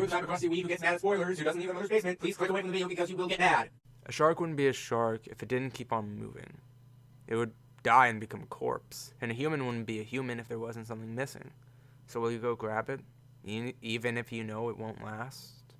You are the type of crusty weeb who gets mad at spoilers, who doesn't leave their mother's basement. Please click away from the video because you will get mad. A shark wouldn't be a shark if it didn't keep on moving. It would die and become a corpse, and a human wouldn't be a human if there wasn't something missing. So will you go grab it, even if you know it won't last?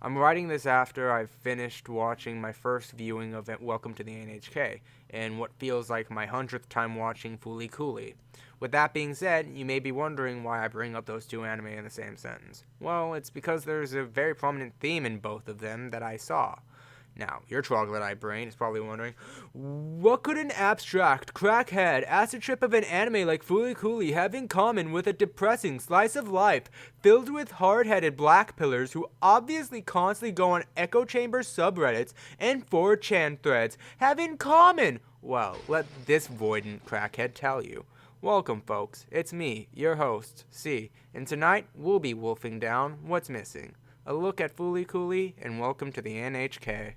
I'm writing this after I've finished watching my first viewing of Welcome to the NHK, and what feels like my 100th time watching Fooly Cooly. With that being said, you may be wondering why I bring up those two anime in the same sentence. Well, it's because there's a very prominent theme in both of them that I saw. Now, your troglodyte brain is probably wondering, what could an abstract, crackhead, acid trip of an anime like Fooly Cooly have in common with a depressing slice of life filled with hard-headed black pillars who obviously constantly go on echo chamber subreddits and 4chan threads have in common? Well, let this voidant crackhead tell you. Welcome, folks. It's me, your host, C, and tonight we'll be wolfing down what's missing. A look at Fooly Cooly and Welcome to the NHK.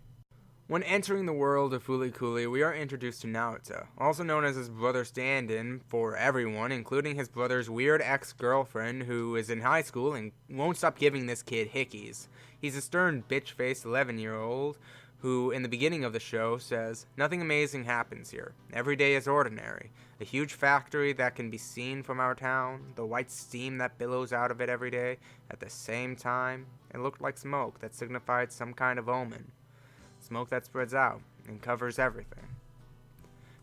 When entering the world of Fooly Cooly, we are introduced to Naruto, also known as his brother stand-in for everyone, including his brother's weird ex-girlfriend who is in high school and won't stop giving this kid hickeys. He's a stern, bitch-faced 11-year-old who, in the beginning of the show, says, "Nothing amazing happens here. Every day is ordinary. A huge factory that can be seen from our town, the white steam that billows out of it every day. At the same time, it looked like smoke that signified some kind of omen. Smoke that spreads out and covers everything."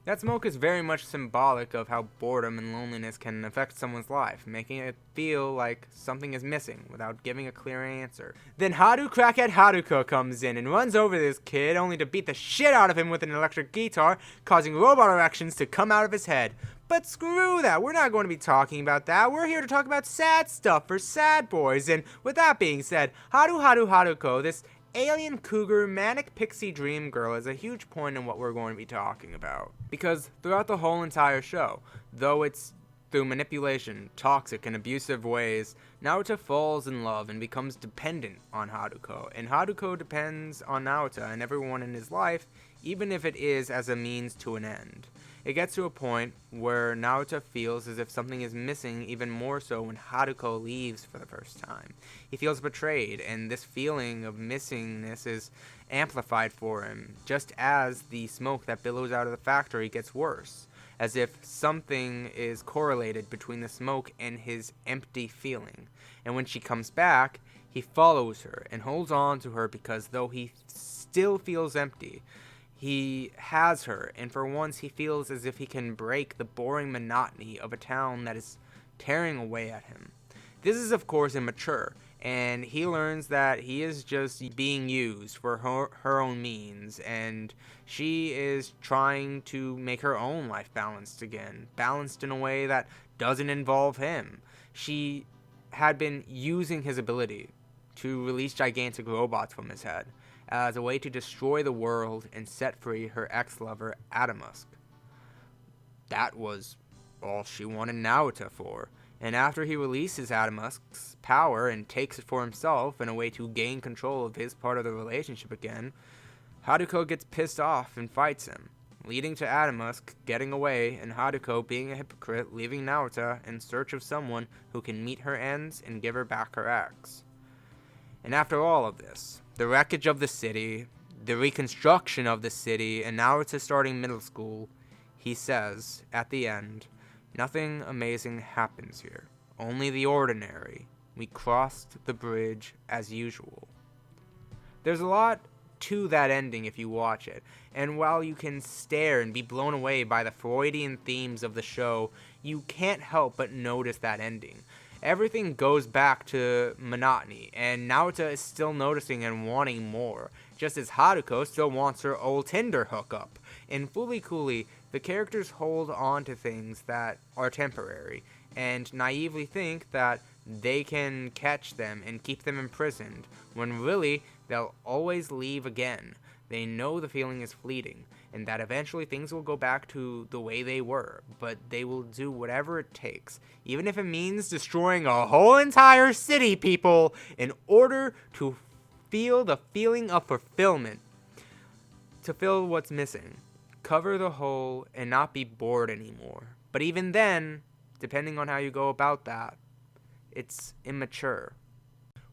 That smoke is very much symbolic of how boredom and loneliness can affect someone's life, making it feel like something is missing without giving a clear answer. Then crackhead Haruko comes in and runs over this kid only to beat the shit out of him with an electric guitar, causing robot erections to come out of his head. But screw that, we're not going to be talking about that. We're here to talk about sad stuff for sad boys. And with that being said, Haruko, this alien cougar manic pixie dream girl, is a huge point in what we're going to be talking about. Because throughout the whole entire show, though it's through manipulation, toxic, and abusive ways, Naruto falls in love and becomes dependent on Haruko, and Haruko depends on Naruto and everyone in his life, even if it is as a means to an end. It gets to a point where Naruto feels as if something is missing, even more so when Haruko leaves for the first time. He feels betrayed, and this feeling of missingness is amplified for him, just as the smoke that billows out of the factory gets worse, as if something is correlated between the smoke and his empty feeling. And when she comes back, he follows her and holds on to her because though he still feels empty, he has her, and for once he feels as if he can break the boring monotony of a town that is tearing away at him. This is of course immature, and he learns that he is just being used for her own means, and she is trying to make her own life balanced again, balanced in a way that doesn't involve him. She had been using his ability to release gigantic robots from his head as a way to destroy the world and set free her ex-lover, Adamusk. That was all she wanted Naruto for, and after he releases Adamusk's power and takes it for himself in a way to gain control of his part of the relationship again, Haruko gets pissed off and fights him, leading to Adamusk getting away and Haruko being a hypocrite, leaving Naruto in search of someone who can meet her ends and give her back her ex. And after all of this, the wreckage of the city, the reconstruction of the city, and Naruto starting middle school, he says, at the end, "Nothing amazing happens here. Only the ordinary. We crossed the bridge as usual." There's a lot to that ending if you watch it, and while you can stare and be blown away by the Freudian themes of the show, you can't help but notice that ending. Everything goes back to monotony, and Naruto is still noticing and wanting more, just as Haruko still wants her old Tinder hookup. In Fooly Cooly, the characters hold on to things that are temporary, and naively think that they can catch them and keep them imprisoned, when really, they'll always leave again. They know the feeling is fleeting, and that eventually things will go back to the way they were, but they will do whatever it takes, even if it means destroying a whole entire city, people, in order to feel the feeling of fulfillment, to fill what's missing, cover the hole, and not be bored anymore. But even then, depending on how you go about that, it's immature.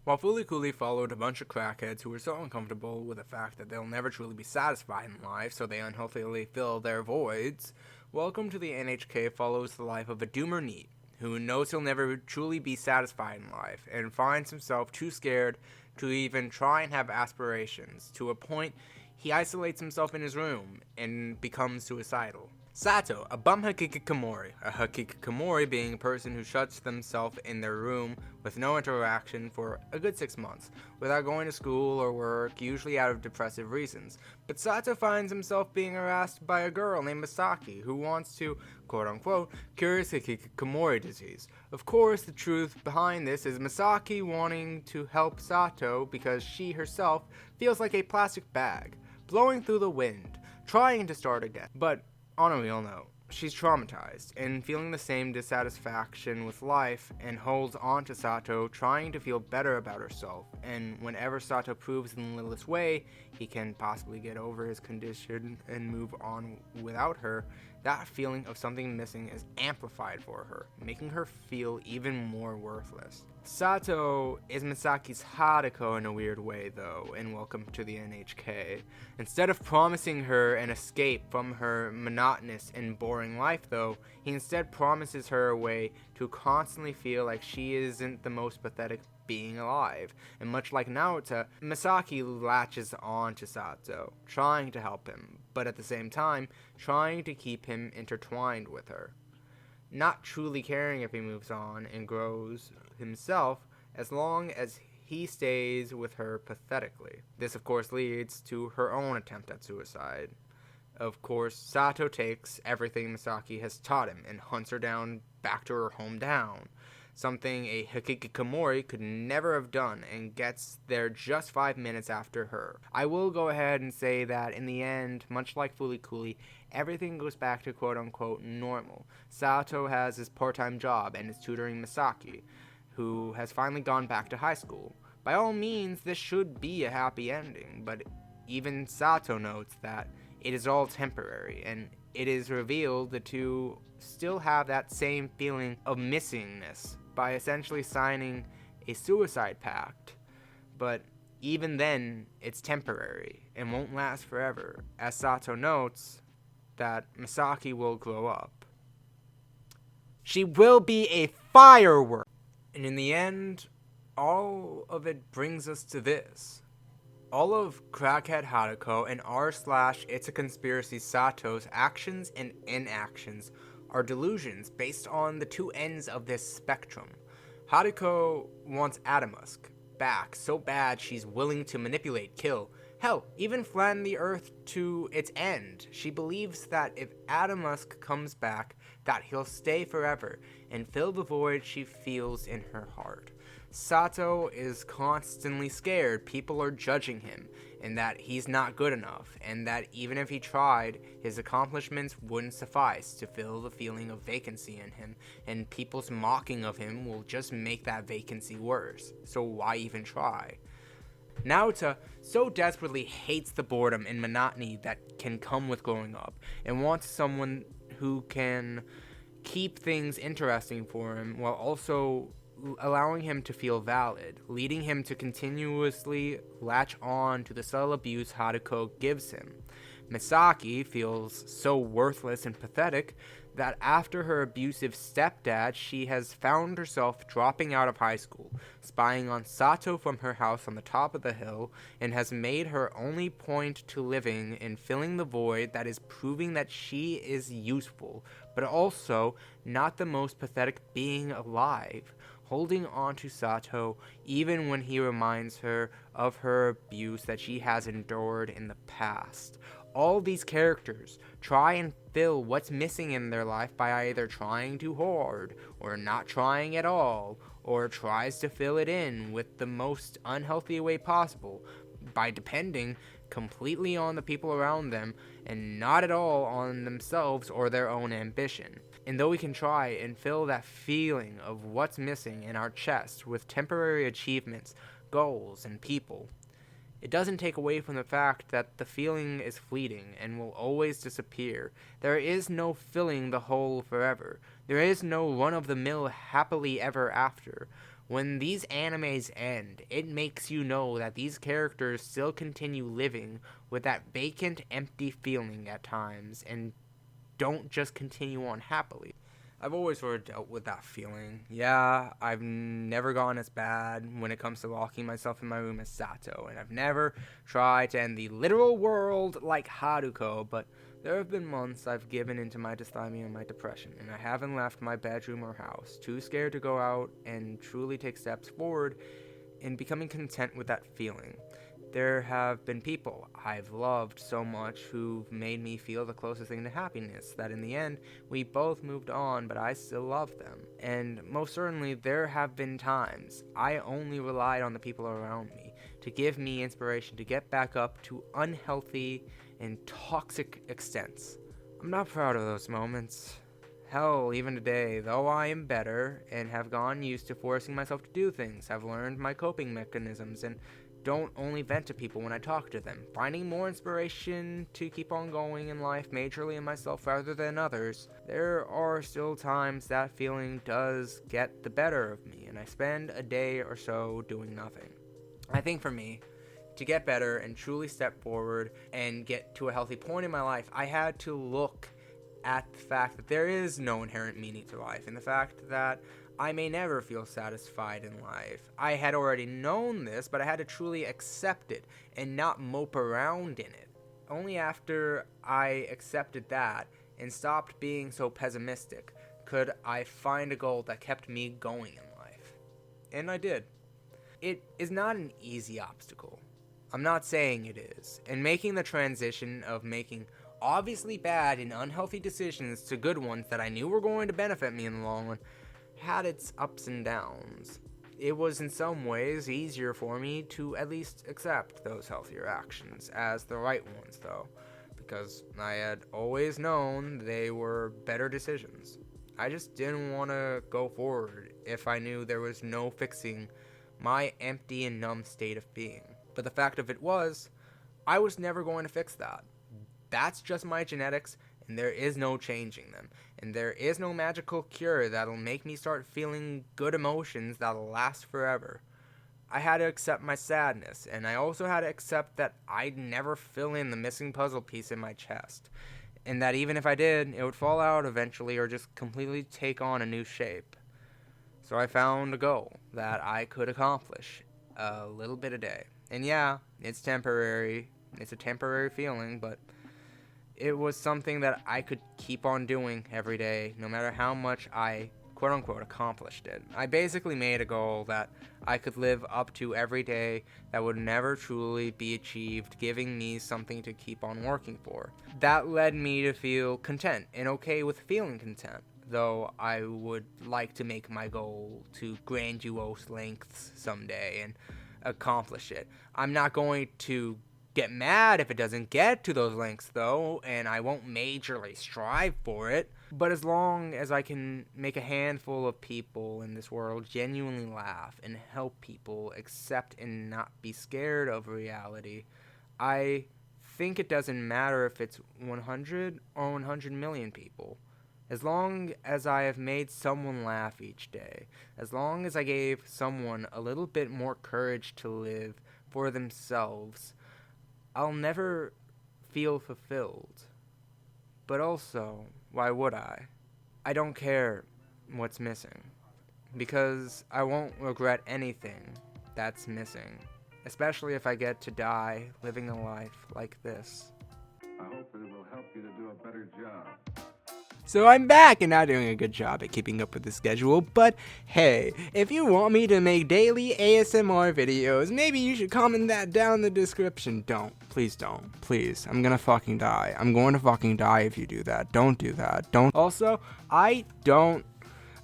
While Fooly followed a bunch of crackheads who were so uncomfortable with the fact that they'll never truly be satisfied in life, so they unhealthily fill their voids, Welcome to the NHK follows the life of a doomer neat, who knows he'll never truly be satisfied in life, and finds himself too scared to even try and have aspirations, to a point he isolates himself in his room and becomes suicidal. Sato, a bum hikikomori. A hikikomori being a person who shuts themselves in their room with no interaction for a good 6 months, without going to school or work, usually out of depressive reasons. But Sato finds himself being harassed by a girl named Misaki, who wants to, quote-unquote, cure his hikikomori disease. Of course, the truth behind this is Misaki wanting to help Sato because she herself feels like a plastic bag, blowing through the wind, trying to start again. But on a real note, she's traumatized and feeling the same dissatisfaction with life and holds on to Sato, trying to feel better about herself. And whenever Sato proves in the littlest way he can possibly get over his condition and move on without her, that feeling of something missing is amplified for her, making her feel even more worthless. Sato is Misaki's Haruko in a weird way, though, in Welcome to the NHK. Instead of promising her an escape from her monotonous and boring life, though, he instead promises her a way to constantly feel like she isn't the most pathetic being alive. And much like Naota, Misaki latches on to Sato, trying to help him, but at the same time, trying to keep him intertwined with her. Not truly caring if he moves on and grows himself as long as he stays with her pathetically. This, of course, leads to her own attempt at suicide. Of course, Sato takes everything Misaki has taught him and hunts her down back to her hometown, something a hikikomori could never have done, and gets there just 5 minutes after her. I will go ahead and say that in the end, much like Fooly, everything goes back to quote-unquote normal. Sato has his part-time job and is tutoring Misaki, who has finally gone back to high school. By all means, this should be a happy ending, but even Sato notes that it is all temporary, and it is revealed the two still have that same feeling of missingness by essentially signing a suicide pact. But even then, it's temporary and won't last forever, as Sato notes that Misaki will grow up. She will be a firework! And in the end, all of it brings us to this. All of Crackhead Haruko and r/It's a Conspiracy Sato's actions and inactions are delusions based on the two ends of this spectrum. Haruko wants Adamusk back so bad she's willing to manipulate, kill, hell, even flatten the earth to its end. She believes that if Adamusk comes back, that he'll stay forever and fill the void she feels in her heart. Sato is constantly scared people are judging him, and that he's not good enough, and that even if he tried, his accomplishments wouldn't suffice to fill the feeling of vacancy in him, and people's mocking of him will just make that vacancy worse, so why even try? Naota so desperately hates the boredom and monotony that can come with growing up, and wants someone who can keep things interesting for him while also allowing him to feel valid, leading him to continuously latch on to the subtle abuse Haruko gives him. Misaki feels so worthless and pathetic that after her abusive stepdad, she has found herself dropping out of high school, spying on Sato from her house on the top of the hill, and has made her only point to living in filling the void that is proving that she is useful, but also not the most pathetic being alive, holding on to Sato even when he reminds her of her abuse that she has endured in the past. All these characters try and fill what's missing in their life by either trying too hard, or not trying at all, or tries to fill it in with the most unhealthy way possible, by depending completely on the people around them, and not at all on themselves or their own ambition. And though we can try and fill that feeling of what's missing in our chest with temporary achievements, goals, and people, it doesn't take away from the fact that the feeling is fleeting and will always disappear. There is no filling the hole forever. There is no run-of-the-mill happily ever after. When these animes end, it makes you know that these characters still continue living with that vacant, empty feeling at times, and don't just continue on happily. I've always sort of dealt with that feeling. Yeah, I've never gone as bad when it comes to locking myself in my room as Sato, and I've never tried to end the literal world like Haruko, but there have been months I've given into my dysthymia and my depression, and I haven't left my bedroom or house, too scared to go out and truly take steps forward in becoming content with that feeling. There have been people I've loved so much who've made me feel the closest thing to happiness, that in the end, we both moved on, but I still love them. And most certainly, there have been times I only relied on the people around me to give me inspiration to get back up to unhealthy and toxic extents. I'm not proud of those moments. Hell, even today, though I am better and have gotten used to forcing myself to do things, have learned my coping mechanisms, and don't only vent to people when I talk to them, finding more inspiration to keep on going in life majorly in myself rather than others, there are still times that feeling does get the better of me, and I spend a day or so doing nothing. I think for me, to get better and truly step forward and get to a healthy point in my life, I had to look at the fact that there is no inherent meaning to life, and the fact that I may never feel satisfied in life. I had already known this, but I had to truly accept it and not mope around in it. Only after I accepted that and stopped being so pessimistic could I find a goal that kept me going in life. And I did. It is not an easy obstacle. I'm not saying it is. And making the transition of making obviously bad and unhealthy decisions to good ones that I knew were going to benefit me in the long run had its ups and downs. It was in some ways easier for me to at least accept those healthier actions as the right ones, though, because I had always known they were better decisions. I just didn't want to go forward if I knew there was no fixing my empty and numb state of being. But the fact of it was, I was never going to fix that. That's just my genetics, and there is no changing them. And there is no magical cure that'll make me start feeling good emotions that'll last forever. I had to accept my sadness, and I also had to accept that I'd never fill in the missing puzzle piece in my chest, and that even if I did, it would fall out eventually or just completely take on a new shape. So I found a goal that I could accomplish a little bit a day. And yeah, it's temporary. It's a temporary feeling, but it was something that I could keep on doing every day, no matter how much I, quote-unquote, accomplished it. I basically made a goal that I could live up to every day that would never truly be achieved, giving me something to keep on working for. That led me to feel content and okay with feeling content, though I would like to make my goal to grandiose lengths someday and accomplish it. I'm not going to get mad if it doesn't get to those lengths, though, and I won't majorly strive for it. But as long as I can make a handful of people in this world genuinely laugh and help people accept and not be scared of reality, I think it doesn't matter if it's 100 or 100 million people. As long as I have made someone laugh each day, as long as I gave someone a little bit more courage to live for themselves, I'll never feel fulfilled. But also, why would I? I don't care what's missing, because I won't regret anything that's missing, especially if I get to die living a life like this. I hope that it will help you to do a better job. So I'm back and not doing a good job at keeping up with the schedule, but hey, if you want me to make daily ASMR videos, maybe you should comment that down in the description. Don't. Please don't. Please. I'm gonna fucking die. I'm going to fucking die if you do that. Don't do that. Don't. Also, I can't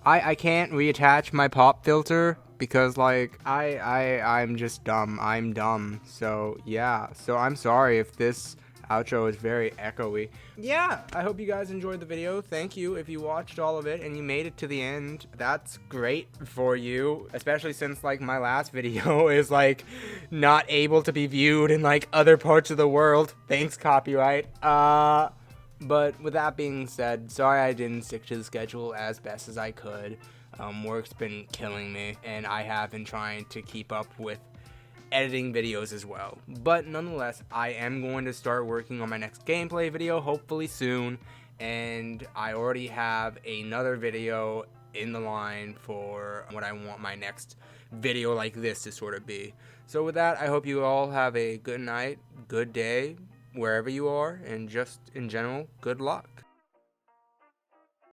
reattach my pop filter because, like, I'm just dumb. I'm dumb. So, yeah. So I'm sorry if this outro is very echoey. Yeah, I hope you guys enjoyed the video. Thank you if you watched all of it and you made it to the end. That's great for you, especially since, like, my last video is, like, not able to be viewed in, like, other parts of the world. Thanks, copyright. But with that being said, sorry I didn't stick to the schedule as best as I could. Work's been killing me, and I have been trying to keep up with editing videos as well. But nonetheless, I am going to start working on my next gameplay video, hopefully soon, and I already have another video in the line for what I want my next video like this to sort of be. So with that, I hope you all have a good night, good day, wherever you are, and just in general, good luck.